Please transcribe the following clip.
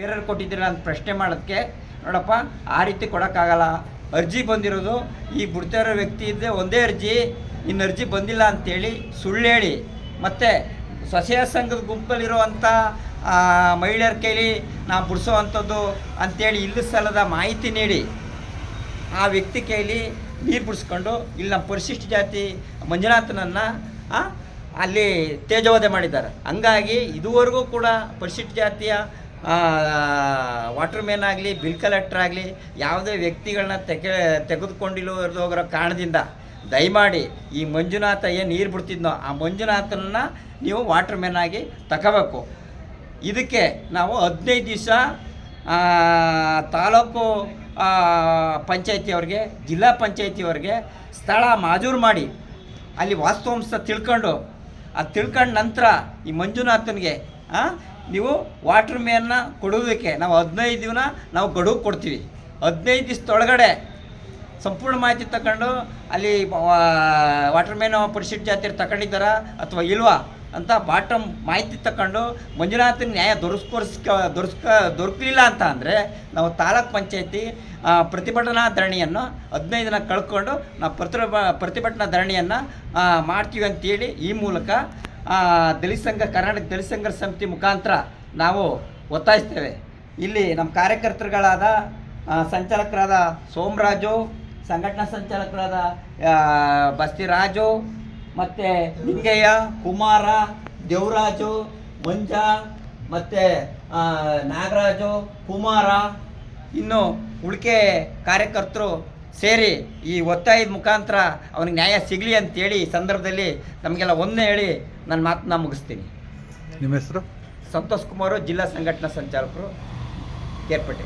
ಬೇರೆಯವ್ರು ಕೊಟ್ಟಿದ್ದೀರಾ ಅಂತ ಪ್ರಶ್ನೆ ಮಾಡೋದಕ್ಕೆ ನೋಡಪ್ಪ ಆ ರೀತಿ ಕೊಡೋಕ್ಕಾಗಲ್ಲ. ಅರ್ಜಿ ಬಂದಿರೋದು ಈಗ ಬಿಡ್ತಾ ಇರೋ ವ್ಯಕ್ತಿ ಇದ್ದರೆ ಒಂದೇ ಅರ್ಜಿ, ಇನ್ನು ಅರ್ಜಿ ಬಂದಿಲ್ಲ ಅಂಥೇಳಿ ಸುಳ್ಳು ಹೇಳಿ ಮತ್ತು ಸ್ವಸಹಾಯ ಸಂಘದ ಗುಂಪಲ್ಲಿರುವಂಥ ಮಹಿಳೆಯರ ಕೈಲಿ ನಾವು ಬಿಡಿಸೋ ಅಂಥದ್ದು ಅಂಥೇಳಿ ಇಲ್ಲ ಸಲ್ಲದ ಮಾಹಿತಿ ನೀಡಿ ಆ ವ್ಯಕ್ತಿ ಕೈಲಿ ನೀರು ಬಿಡಿಸ್ಕೊಂಡು ಇಲ್ಲಿ ನಮ್ಮ ಪರಿಶಿಷ್ಟ ಜಾತಿ ಮಂಜುನಾಥನನ್ನು ಅಲ್ಲಿ ತೇಜೋವಧೆ ಮಾಡಿದ್ದಾರೆ. ಹಂಗಾಗಿ ಇದುವರೆಗೂ ಕೂಡ ಪರಿಶಿಷ್ಟ ಜಾತಿಯ ವಾಟರ್ ಮ್ಯಾನ್ ಆಗಲಿ ಬಿಲ್ ಕಲೆಕ್ಟರ್ ಆಗಲಿ ಯಾವುದೇ ವ್ಯಕ್ತಿಗಳನ್ನ ತೆಗೆದುಕೊಂಡಿರೋದ್ರ ಕಾರಣದಿಂದ ದಯಮಾಡಿ ಈ ಮಂಜುನಾಥ ಏನು ನೀರು ಬಿಡ್ತಿದ್ನೋ ಆ ಮಂಜುನಾಥನನ್ನು ನೀವು ವಾಟರ್ ಮ್ಯಾನ್ ಆಗಿ ತಗೋಬೇಕು. ಇದಕ್ಕೆ ನಾವು 15 ದಿವಸ ತಾಲೂಕು ಪಂಚಾಯತಿಯವ್ರಿಗೆ ಜಿಲ್ಲಾ ಪಂಚಾಯತಿಯವ್ರಿಗೆ ಸ್ಥಳ ಮಾಜೂರು ಮಾಡಿ ಅಲ್ಲಿ ವಾಸ್ತವಾಂಶ ತಿಳ್ಕೊಂಡು ತಿಳ್ಕೊಂಡ ನಂತರ ಈ ಮಂಜುನಾಥನಿಗೆ ನೀವು ವಾಟರ್ ಮ್ಯಾನ್ನ ಕೊಡೋದಕ್ಕೆ ನಾವು 15 ದಿನ ನಾವು ಗಡುವು ಕೊಡ್ತೀವಿ. 15 ದಿವಸದೊಳಗಡೆ ಸಂಪೂರ್ಣ ಮಾಹಿತಿ ತಗೊಂಡು ಅಲ್ಲಿ ವಾಟರ್ ಮ್ಯಾನ್ ಪರಿಶಿಷ್ಟ ಜಾತಿಯರು ತಗೊಂಡಿದ್ದಾರಾ ಅಥವಾ ಇಲ್ವಾ ಅಂತ ಬಾಟಮ್ ಮಾಹಿತಿ ತಗೊಂಡು ಮಂಜುನಾಥನ ನ್ಯಾಯ ದೊರಕಲಿಲ್ಲ ಅಂತ ಅಂದರೆ ನಾವು ತಾಲೂಕ್ ಪಂಚಾಯತಿ ಪ್ರತಿಭಟನಾ ಧರಣಿಯನ್ನು 15 ದಿನ ಕಳ್ಕೊಂಡು ನಾವು ಪ್ರತಿಭಟನಾ ಧರಣಿಯನ್ನು ಮಾಡ್ತೀವಿ ಅಂತೇಳಿ ಈ ಮೂಲಕ ದಲಿತ ಸಂಘ ಕರ್ನಾಟಕ ದಲಿತ ಸಂಘರ್ಷ ಸಮಿತಿ ಮುಖಾಂತರ ನಾವು ಒತ್ತಾಯಿಸ್ತೇವೆ. ಇಲ್ಲಿ ನಮ್ಮ ಕಾರ್ಯಕರ್ತರುಗಳಾದ ಸಂಚಾಲಕರಾದ ಸೋಮರಾಜು, ಸಂಘಟನಾ ಸಂಚಾಲಕರಾದ ಬಸ್ತಿರಾಜು, ಮತ್ತು ನಿಂಗಯ್ಯ, ಕುಮಾರ, ದೇವರಾಜು, ಮಂಜ, ಮತ್ತು ನಾಗರಾಜು, ಕುಮಾರ, ಇನ್ನು ಉಳಿಕೆ ಕಾರ್ಯಕರ್ತರು ಸೇರಿ ಈ ಒತ್ತಾಯದ ಮುಖಾಂತರ ಅವನಿಗೆ ನ್ಯಾಯ ಸಿಗಲಿ ಅಂತೇಳಿ ಈ ಸಂದರ್ಭದಲ್ಲಿ ನಮಗೆಲ್ಲ ಒಂದೇ ಹೇಳಿ ನನ್ನ ಮಾತನ್ನ ಮುಗಿಸ್ತೀನಿ. ನಿಮ್ಮ ಹೆಸರು? ಸಂತೋಷ್ ಕುಮಾರು, ಜಿಲ್ಲಾ ಸಂಘಟನಾ ಸಂಚಾಲಕರು, ಕೇರ್ಪೇಟೆ.